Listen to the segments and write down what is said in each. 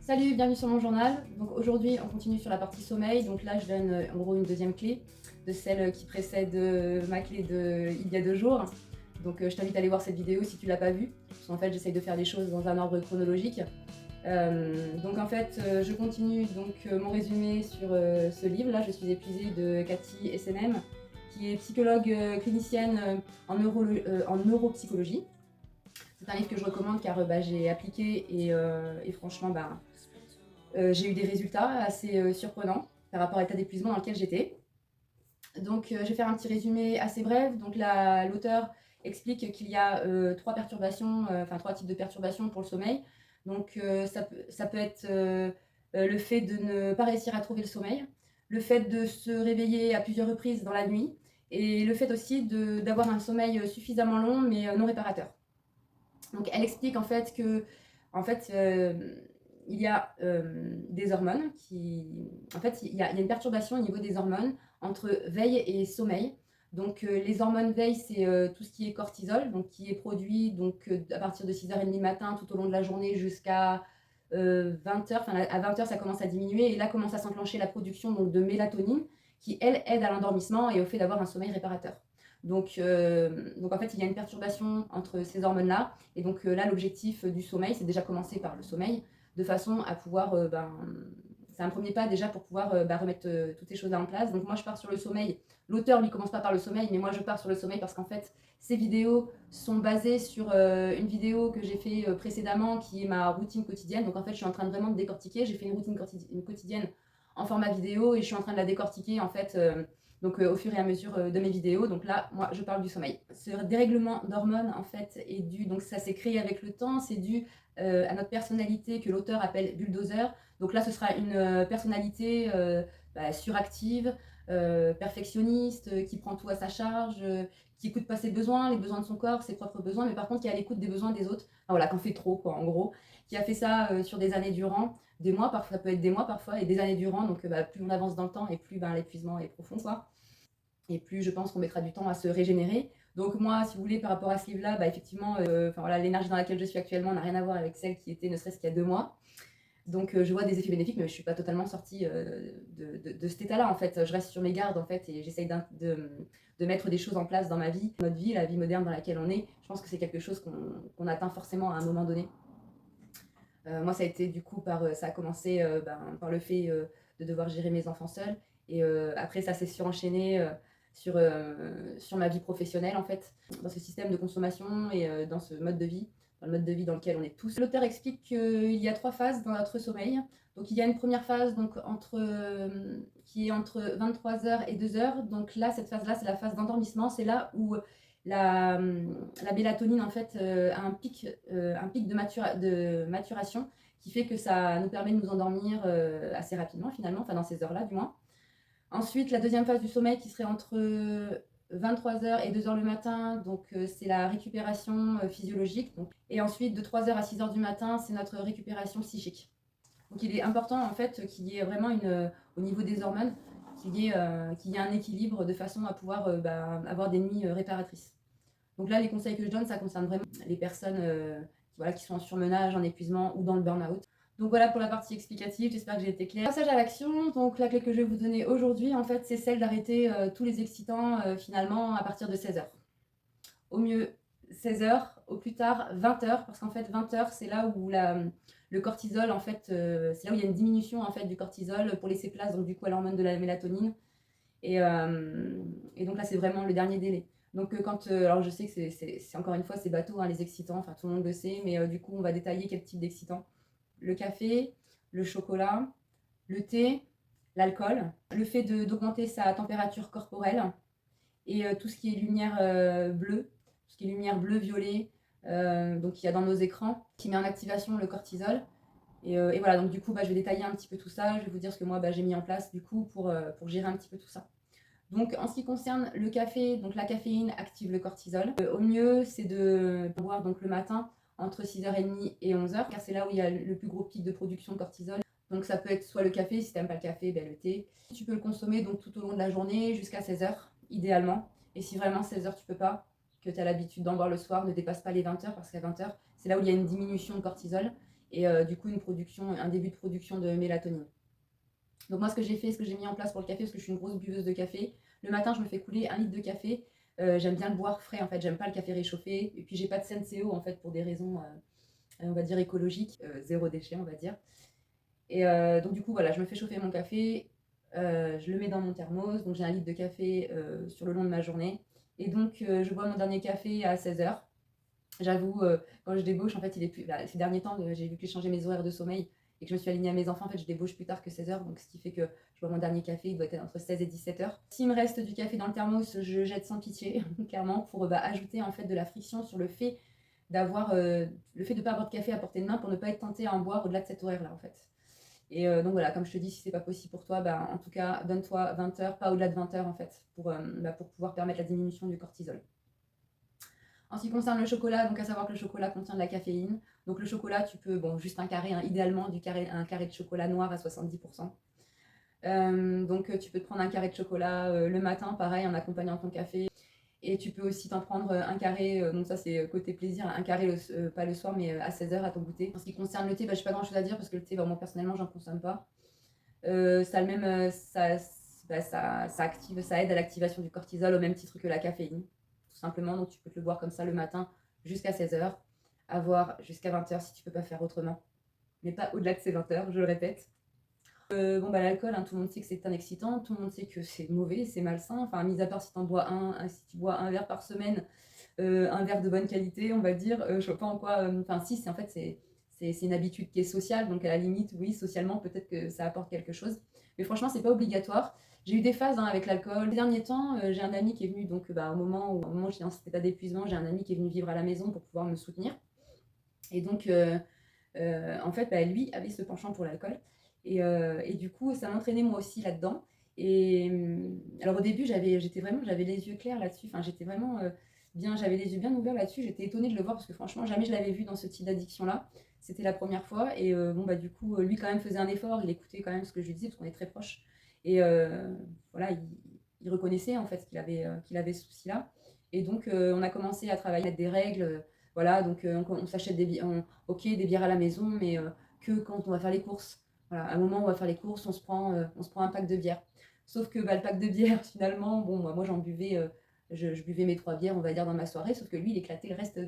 Salut, bienvenue sur mon journal. Donc aujourd'hui, on continue sur la partie sommeil. Donc là, je donne en gros une deuxième clé de celle qui précède ma clé de il y a 2 jours. Donc je t'invite à aller voir cette vidéo si tu l'as pas vue. Parce qu'en fait, j'essaye de faire les choses dans un ordre chronologique. Donc en fait, je continue donc mon résumé sur ce livre. Là, je suis épuisée de Cathy SNM, qui est psychologue clinicienne en neuropsychologie. C'est un livre que je recommande car j'ai appliqué et franchement, j'ai eu des résultats assez surprenants par rapport à l'état d'épuisement dans lequel j'étais. Donc, je vais faire un petit résumé assez bref. Donc, l'auteur explique qu'il y a trois types de perturbations pour le sommeil. Donc, ça peut être le fait de ne pas réussir à trouver le sommeil, le fait de se réveiller à plusieurs reprises dans la nuit, et le fait aussi d'avoir un sommeil suffisamment long mais non réparateur. Donc, elle explique en fait que, en fait, il y a des hormones qui. En fait, il y a une perturbation au niveau des hormones entre veille et sommeil. Donc, les hormones veille, c'est tout ce qui est cortisol, donc qui est produit donc, à partir de 6h30 matin tout au long de la journée jusqu'à 20h. Enfin, à 20h, ça commence à diminuer et là commence à s'enclencher la production donc, de mélatonine qui, elle, aide à l'endormissement et au fait d'avoir un sommeil réparateur. Donc en fait, il y a une perturbation entre ces hormones-là. Et donc là, l'objectif du sommeil, c'est déjà commencer par le sommeil, de façon à pouvoir, c'est un premier pas déjà pour pouvoir remettre toutes ces choses-là en place. Donc moi, je pars sur le sommeil. L'auteur, lui, commence pas par le sommeil, mais moi, je pars sur le sommeil parce qu'en fait, ces vidéos sont basées sur une vidéo que j'ai fait précédemment, qui est ma routine quotidienne. Donc en fait, je suis en train de vraiment de décortiquer. J'ai fait une routine quotidienne en format vidéo et je suis en train de la décortiquer en fait donc au fur et à mesure de mes vidéos. Donc là, moi, je parle du sommeil. Ce dérèglement d'hormones, en fait, est dû, donc ça s'est créé avec le temps, c'est dû à notre personnalité que l'auteur appelle bulldozer. Donc là, ce sera une personnalité suractive, perfectionniste, qui prend tout à sa charge, qui écoute pas ses besoins, les besoins de son corps, ses propres besoins, mais par contre qui est à l'écoute des besoins des autres. Enfin, voilà, qu'en fait trop, quoi, en gros. Qui a fait ça sur des années durant, des mois, parfois, ça peut être des mois parfois, et des années durant. Donc plus on avance dans le temps et plus l'épuisement est profond, quoi. Et plus je pense qu'on mettra du temps à se régénérer. Donc moi, si vous voulez, par rapport à ce livre-là, effectivement, voilà, l'énergie dans laquelle je suis actuellement n'a rien à voir avec celle qui était ne serait-ce qu'il y a 2 mois. Donc je vois des effets bénéfiques, mais je ne suis pas totalement sortie de cet état-là, en fait. Je reste sur mes gardes, en fait, et j'essaye de mettre des choses en place dans ma vie. Notre vie, la vie moderne dans laquelle on est, je pense que c'est quelque chose qu'on atteint forcément à un moment donné. Moi, ça a été du coup ça a commencé par le fait de devoir gérer mes enfants seuls. Et après, ça s'est surenchaîné sur ma vie professionnelle, en fait, dans ce système de consommation et dans ce mode de vie, dans le mode de vie dans lequel on est tous. L'auteur explique qu'il y a 3 phases dans notre sommeil. Donc, il y a une première phase donc, qui est entre 23h et 2h. Donc là, cette phase-là, c'est la phase d'endormissement. C'est là où la, la mélatonine en fait a un pic de maturation qui fait que ça nous permet de nous endormir assez rapidement finalement, enfin dans ces heures-là du moins. Ensuite, la deuxième phase du sommeil qui serait entre 23h et 2h le matin, donc c'est la récupération physiologique. Donc, et ensuite, de 3h à 6h du matin, c'est notre récupération psychique. Donc il est important en fait qu'il y ait vraiment au niveau des hormones, qu'il y ait un équilibre de façon à pouvoir avoir des nuits réparatrices. Donc là, les conseils que je donne, ça concerne vraiment les personnes qui sont en surmenage, en épuisement ou dans le burn-out. Donc voilà pour la partie explicative, j'espère que j'ai été claire. Passage à l'action, donc la clé que je vais vous donner aujourd'hui, en fait, c'est celle d'arrêter tous les excitants finalement à partir de 16h. Au mieux 16h, au plus tard 20h, parce qu'en fait 20h, c'est là où le cortisol, en fait, c'est là où il y a une diminution en fait du cortisol pour laisser place donc du coup à l'hormone de la mélatonine. Et donc là, c'est vraiment le dernier délai. Donc alors je sais que c'est encore une fois, c'est bateau, hein, les excitants, enfin tout le monde le sait, mais du coup, on va détailler quel type d'excitants. Le café, le chocolat, le thé, l'alcool, le fait d'augmenter sa température corporelle et tout ce qui est lumière bleue, tout ce qui est lumière bleu-violet, donc il y a dans nos écrans, qui met en activation le cortisol. Et voilà, donc du coup, je vais détailler un petit peu tout ça, je vais vous dire ce que moi j'ai mis en place du coup pour gérer un petit peu tout ça. Donc en ce qui concerne le café, donc la caféine active le cortisol. Au mieux, c'est de boire donc le matin entre 6h30 et 11h, car c'est là où il y a le plus gros pic de production de cortisol. Donc ça peut être soit le café, si tu n'aimes pas le café, le thé. Tu peux le consommer donc tout au long de la journée jusqu'à 16h, idéalement. Et si vraiment 16h tu peux pas, que tu as l'habitude d'en boire le soir, ne dépasse pas les 20h, parce qu'à 20h, c'est là où il y a une diminution de cortisol. et du coup un début de production de mélatonine. Donc moi ce que j'ai fait, ce que j'ai mis en place pour le café, parce que je suis une grosse buveuse de café, le matin je me fais couler 1 litre de café. J'aime bien le boire frais en fait, j'aime pas le café réchauffé, et puis j'ai pas de Senseo en fait pour des raisons on va dire écologiques, zéro déchet on va dire. Et donc du coup voilà, je me fais chauffer mon café, je le mets dans mon thermos, donc j'ai 1 litre de café sur le long de ma journée, et donc je bois mon dernier café à 16 h. J'avoue, quand je débauche, en fait, il est plus. Ces derniers temps, j'ai vu que j'ai changé mes horaires de sommeil et que je me suis alignée à mes enfants. En fait, je débauche plus tard que 16 h, donc ce qui fait que je bois mon dernier café, il doit être entre 16 et 17 h. S'il me reste du café dans le thermos, je jette sans pitié, clairement, pour ajouter en fait de la friction sur le fait d'avoir le fait de ne pas avoir de café à portée de main pour ne pas être tenté à en boire au-delà de cet horaire-là, en fait. Et donc voilà, comme je te dis, si c'est pas possible pour toi, en tout cas, donne-toi 20 h, pas au-delà de 20 h en fait, pour pouvoir permettre la diminution du cortisol. En ce qui concerne le chocolat, donc à savoir que le chocolat contient de la caféine. Donc le chocolat, tu peux, juste un carré, idéalement un carré de chocolat noir à 70%. Donc tu peux te prendre un carré de chocolat le matin, pareil, en accompagnant ton café. Et tu peux aussi t'en prendre un carré, donc ça c'est côté plaisir, un carré, pas le soir, mais à 16 h à ton goûter. En ce qui concerne le thé, je n'ai pas grand chose à dire parce que le thé, moi personnellement, j'en consomme pas. Ça a le même, ça aide à l'activation du cortisol au même titre que la caféine, tout simplement. Donc tu peux te le boire comme ça le matin jusqu'à 16 h, à boire jusqu'à 20 h si tu peux pas faire autrement, mais pas au-delà de ces 20 h, je le répète. L'alcool, tout le monde sait que c'est un excitant, tout le monde sait que c'est mauvais, c'est malsain. Enfin, mis à part si tu bois si tu bois un verre par semaine, un verre de bonne qualité, on va dire, je vois pas en quoi. Si, c'est en fait c'est une habitude qui est sociale, donc à la limite, oui, socialement, peut-être que ça apporte quelque chose. Mais franchement, c'est pas obligatoire. J'ai eu des phases avec l'alcool. Ces derniers temps, j'ai un ami qui est venu, donc au moment où j'étais dans cet état d'épuisement, j'ai un ami qui est venu vivre à la maison pour pouvoir me soutenir. Et donc, en fait, lui avait ce penchant pour l'alcool. Et du coup, ça m'entraînait moi aussi là-dedans. Et alors au début, j'avais les yeux clairs là-dessus. Enfin, j'étais vraiment j'avais les yeux bien ouverts là-dessus. J'étais étonnée de le voir parce que franchement, jamais je l'avais vu dans ce type d'addiction-là. C'était la première fois. Et du coup, lui quand même faisait un effort. Il écoutait quand même ce que je lui disais parce qu'on est très proches. Et voilà, il reconnaissait en fait qu'il avait ce souci-là. Et donc, on a commencé à travailler avec des règles. Voilà, donc on s'achète des bières à la maison, mais que quand on va faire les courses. Voilà, à un moment où on va faire les courses, on se prend un pack de bière. Sauf que le pack de bière, finalement, moi j'en buvais, je buvais mes 3 bières, on va dire, dans ma soirée, sauf que lui, il éclatait le reste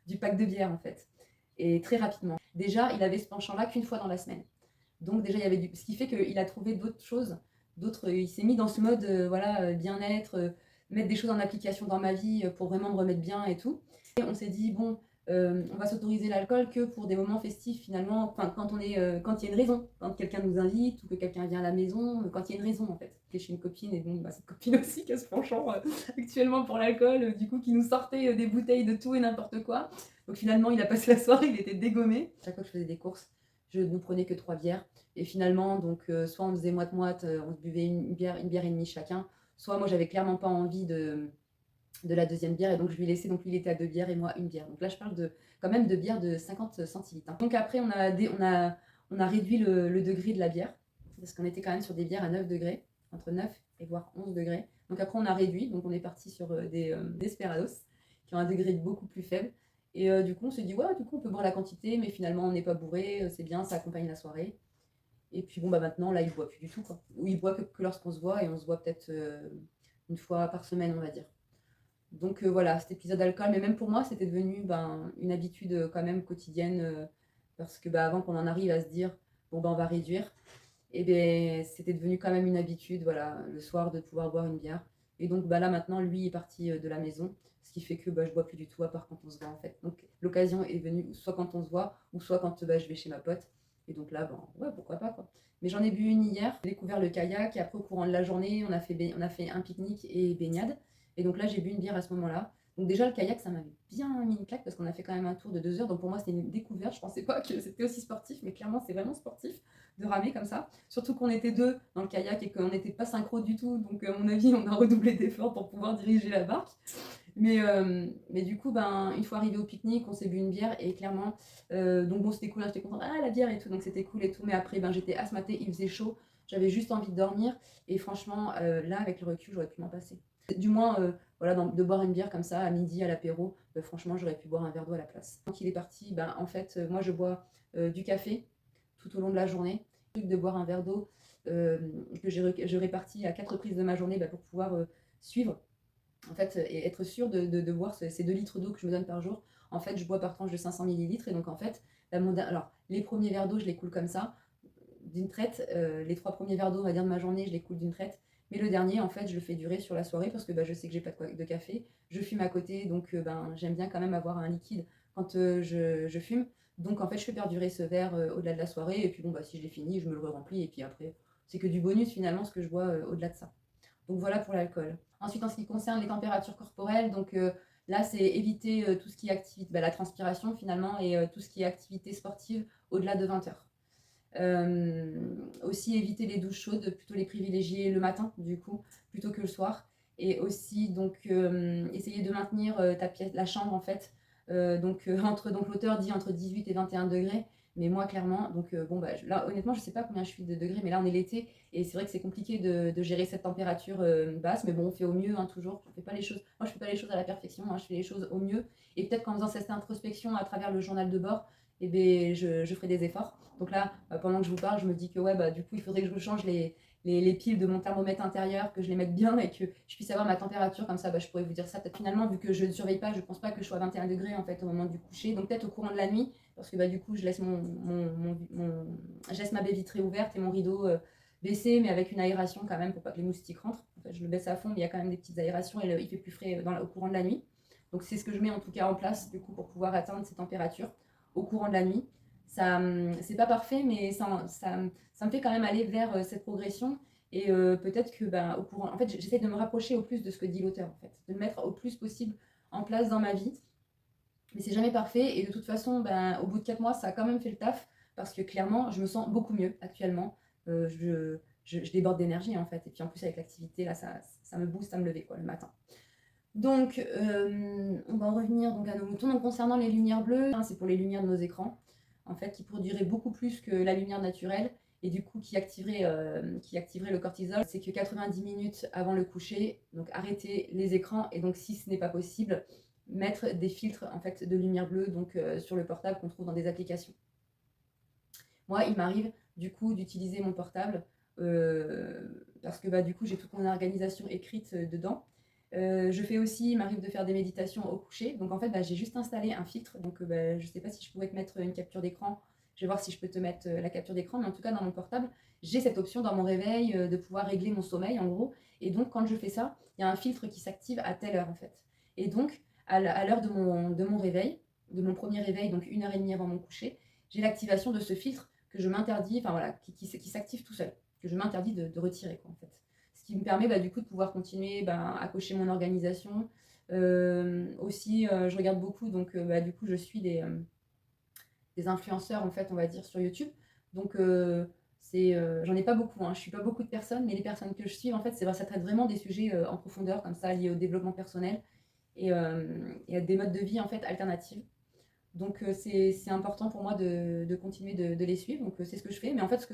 du pack de bière, en fait. Et très rapidement. Déjà, il avait ce penchant-là qu'une fois dans la semaine. Donc déjà, il y avait ce qui fait qu'il a trouvé d'autres choses. Il s'est mis dans ce mode bien-être, mettre des choses en application dans ma vie pour vraiment me remettre bien et tout. Et on s'est dit, on va s'autoriser l'alcool que pour des moments festifs finalement, quand il y a une raison, quand quelqu'un nous invite ou que quelqu'un vient à la maison, quand il y a une raison en fait. J'étais chez une copine et cette copine aussi qui a ce penchant actuellement pour l'alcool, du coup qui nous sortait des bouteilles de tout et n'importe quoi. Donc finalement il a passé la soirée, il était dégommé. Chaque fois que je faisais des courses, je ne prenais que 3 bières. Et finalement, donc, soit on faisait moite-moite, on se buvait une bière et demie chacun, soit moi j'avais clairement pas envie de la deuxième bière, et donc je lui laissais, donc lui il était à 2 bières et moi 1 bière. Donc là je parle quand même de bière de 50 centilitres. Donc après on a réduit le degré de la bière, parce qu'on était quand même sur des bières à 9 degrés, entre 9 et voire 11 degrés. Donc après on a réduit, donc on est parti sur des Desperados, qui ont un degré beaucoup plus faible. Et du coup on s'est dit, ouais, du coup on peut boire la quantité, mais finalement on n'est pas bourré, c'est bien, ça accompagne la soirée. Et puis maintenant là il boit plus du tout, quoi. Ou il boit que lorsqu'on se voit, et on se voit peut-être une fois par semaine, on va dire. Donc voilà, cet épisode alcool, mais même pour moi, c'était devenu une habitude quand même quotidienne, parce que avant qu'on en arrive à se dire, on va réduire, et c'était devenu quand même une habitude, voilà, le soir de pouvoir boire une bière. Et donc là maintenant, lui est parti de la maison, ce qui fait que je bois plus du tout à part quand on se voit en fait. Donc l'occasion est venue soit quand on se voit, ou soit quand je vais chez ma pote. Et donc là, ouais, pourquoi pas, quoi. Mais j'en ai bu une hier, j'ai découvert le kayak, et après au courant de la journée, on a fait un pique-nique et baignade. Et donc là, j'ai bu une bière à ce moment-là. Donc déjà, le kayak, ça m'avait bien mis une claque parce qu'on a fait quand même un tour de 2 heures. Donc pour moi, c'était une découverte. Je pensais pas que c'était aussi sportif, mais clairement, c'est vraiment sportif de ramer comme ça. Surtout qu'on était 2 dans le kayak et qu'on n'était pas synchro du tout. Donc à mon avis, on a redoublé d'efforts pour pouvoir diriger la barque. Mais du coup, une fois arrivé au pique-nique, on s'est bu une bière et clairement, donc c'était cool, hein, j'étais contente, la bière et tout, donc c'était cool et tout. Mais après, j'étais asthmatée, il faisait chaud, j'avais juste envie de dormir. Et franchement, là, avec le recul, j'aurais pu m'en passer. Du moins, voilà, de boire une bière comme ça à midi à l'apéro, franchement, j'aurais pu boire un verre d'eau à la place. Quand il est parti, ben, en fait, moi, je bois du café tout au long de la journée. De boire un verre d'eau que je répartis à 4 reprises de ma journée pour pouvoir suivre en fait, et être sûr de boire ces 2 litres d'eau que je me donne par jour. En fait, je bois par tranche de 500 millilitres et donc en fait, alors les premiers verres d'eau, je les coule comme ça, d'une traite. Les 3 premiers verres d'eau, on va dire, de ma journée, je les coule d'une traite. Mais le dernier, en fait, je le fais durer sur la soirée parce que je sais que j'ai pas de café. Je fume à côté, donc j'aime bien quand même avoir un liquide quand je fume. Donc en fait, je fais perdurer ce verre au-delà de la soirée. Et puis bon, si je l'ai fini, je me le remplis. Et puis après, c'est que du bonus finalement ce que je bois au-delà de ça. Donc voilà pour l'alcool. Ensuite, en ce qui concerne les températures corporelles, donc là, c'est éviter tout ce qui est activité, la transpiration finalement, et tout ce qui est activité sportive au-delà de 20 heures. Aussi éviter les douches chaudes, plutôt les privilégier le matin du coup, plutôt que le soir. Et aussi donc essayer de maintenir la chambre en fait, donc l'auteur dit entre 18 et 21 degrés, mais moi clairement, donc là honnêtement je sais pas combien je suis de degrés, mais là on est l'été et c'est vrai que c'est compliqué de gérer cette température basse, mais bon on fait au mieux toujours, on fait pas les choses, moi je fais pas les choses à la perfection, je fais les choses au mieux, et peut-être qu'en faisant cette introspection à travers le journal de bord, je ferai des efforts. Donc là, pendant que je vous parle, je me dis que du coup, il faudrait que je change les piles de mon thermomètre intérieur, que je les mette bien et que je puisse avoir ma température. Comme ça, je pourrais vous dire ça. Peut-être finalement, vu que je ne surveille pas, je ne pense pas que je sois à 21 degrés en fait au moment du coucher. Donc peut-être au courant de la nuit, parce que du coup, je laisse, je laisse ma baie vitrée ouverte et mon rideau baissé, mais avec une aération quand même pour pas que les moustiques rentrent. En fait, je le baisse à fond, mais il y a quand même des petites aérations et il fait plus frais au courant de la nuit. Donc c'est ce que je mets en tout cas en place du coup pour pouvoir atteindre ces températures au courant de la nuit. Ça, c'est pas parfait, mais ça me fait quand même aller vers cette progression. Et peut-être que au courant, en fait, j'essaie de me rapprocher au plus de ce que dit l'auteur, en fait, de le mettre au plus possible en place dans ma vie. Mais c'est jamais parfait. Et de toute façon, au bout de 4 mois, ça a quand même fait le taf parce que clairement, je me sens beaucoup mieux actuellement. Je déborde d'énergie en fait. Et puis en plus, avec l'activité, là, ça me booste à me lever quoi, le matin. Donc, on va en revenir donc, à nos moutons. Donc, concernant les lumières bleues, c'est pour les lumières de nos écrans, en fait, qui produiraient beaucoup plus que la lumière naturelle et du coup qui activerait le cortisol. C'est que 90 minutes avant le coucher, donc arrêter les écrans et donc si ce n'est pas possible, mettre des filtres en fait de lumière bleue donc sur le portable qu'on trouve dans des applications. Moi, il m'arrive du coup d'utiliser mon portable parce que du coup j'ai toute mon organisation écrite dedans. Je fais aussi, il m'arrive de faire des méditations au coucher. Donc en fait, j'ai juste installé un filtre. Donc je ne sais pas si je pourrais te mettre une capture d'écran. Je vais voir si je peux te mettre la capture d'écran. Mais en tout cas, dans mon portable, j'ai cette option dans mon réveil de pouvoir régler mon sommeil en gros. Et donc quand je fais ça, il y a un filtre qui s'active à telle heure en fait. Et donc à l'heure de mon réveil, de mon premier réveil, donc 1h30 avant mon coucher, j'ai l'activation de ce filtre que je m'interdis, enfin voilà, qui s'active tout seul, que je m'interdis de retirer quoi en fait. Ce qui me permet du coup de pouvoir continuer à cocher mon organisation. Aussi, je regarde beaucoup, donc du coup, je suis des influenceurs, en fait, on va dire, sur YouTube. Donc, j'en ai pas beaucoup, je suis pas beaucoup de personnes, mais les personnes que je suis, en fait, ça traite vraiment des sujets en profondeur, comme ça, liés au développement personnel et à des modes de vie, en fait, alternatifs. Donc c'est important pour moi de continuer de les suivre. Donc c'est ce que je fais. Mais en fait, ce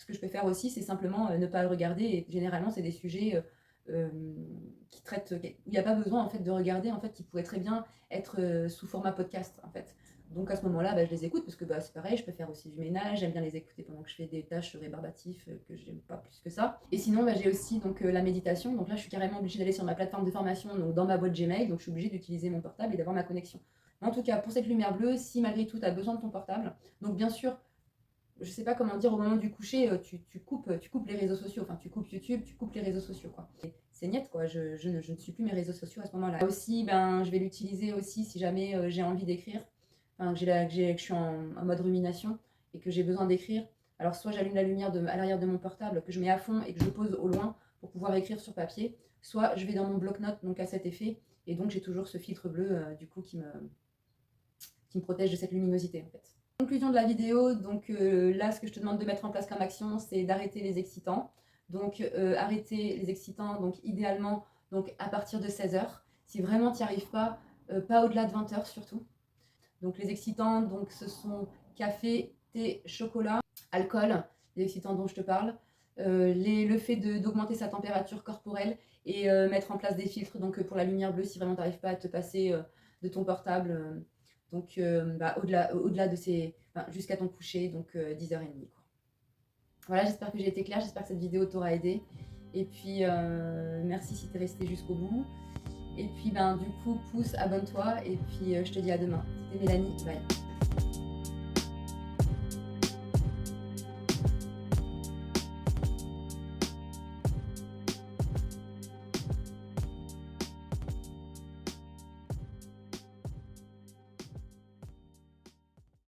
que je peux faire aussi, c'est simplement ne pas le regarder. Et généralement, c'est des sujets qui traitent, où il n'y a pas besoin en fait de regarder, en fait, qui pourraient très bien être sous format podcast, en fait. Donc à ce moment-là, je les écoute parce que c'est pareil, je peux faire aussi du ménage. J'aime bien les écouter pendant que je fais des tâches rébarbatives que j'aime pas plus que ça. Et sinon, j'ai aussi donc la méditation. Donc là, je suis carrément obligée d'aller sur ma plateforme de formation, donc dans ma boîte Gmail. Donc je suis obligée d'utiliser mon portable et d'avoir ma connexion. En tout cas, pour cette lumière bleue, si malgré tout tu as besoin de ton portable, donc bien sûr, je sais pas comment dire, au moment du coucher, tu coupes les réseaux sociaux, enfin tu coupes YouTube, tu coupes les réseaux sociaux quoi. C'est net quoi, je ne suis plus mes réseaux sociaux à ce moment-là. Aussi, je vais l'utiliser aussi si jamais j'ai envie d'écrire, enfin que je suis en mode rumination et que j'ai besoin d'écrire. Alors soit j'allume la lumière à l'arrière de mon portable que je mets à fond et que je pose au loin pour pouvoir écrire sur papier, soit je vais dans mon bloc-notes donc à cet effet et donc j'ai toujours ce filtre bleu du coup qui me protège de cette luminosité en fait. Conclusion de la vidéo, donc là ce que je te demande de mettre en place comme action, c'est d'arrêter les excitants. Donc arrêter les excitants, donc idéalement donc, à partir de 16h. Si vraiment tu n'y arrives pas au-delà de 20h surtout. Donc les excitants, donc, ce sont café, thé, chocolat, alcool, les excitants dont je te parle. Le fait d'augmenter sa température corporelle et mettre en place des filtres donc pour la lumière bleue si vraiment tu n'arrives pas à te passer de ton portable. Donc au-delà de ces... Enfin, jusqu'à ton coucher, donc 10h30. Quoi. Voilà, j'espère que j'ai été claire, j'espère que cette vidéo t'aura aidé. Et puis merci si tu es resté jusqu'au bout. Et puis du coup, pouce, abonne-toi et puis je te dis à demain. C'était Mélanie, bye.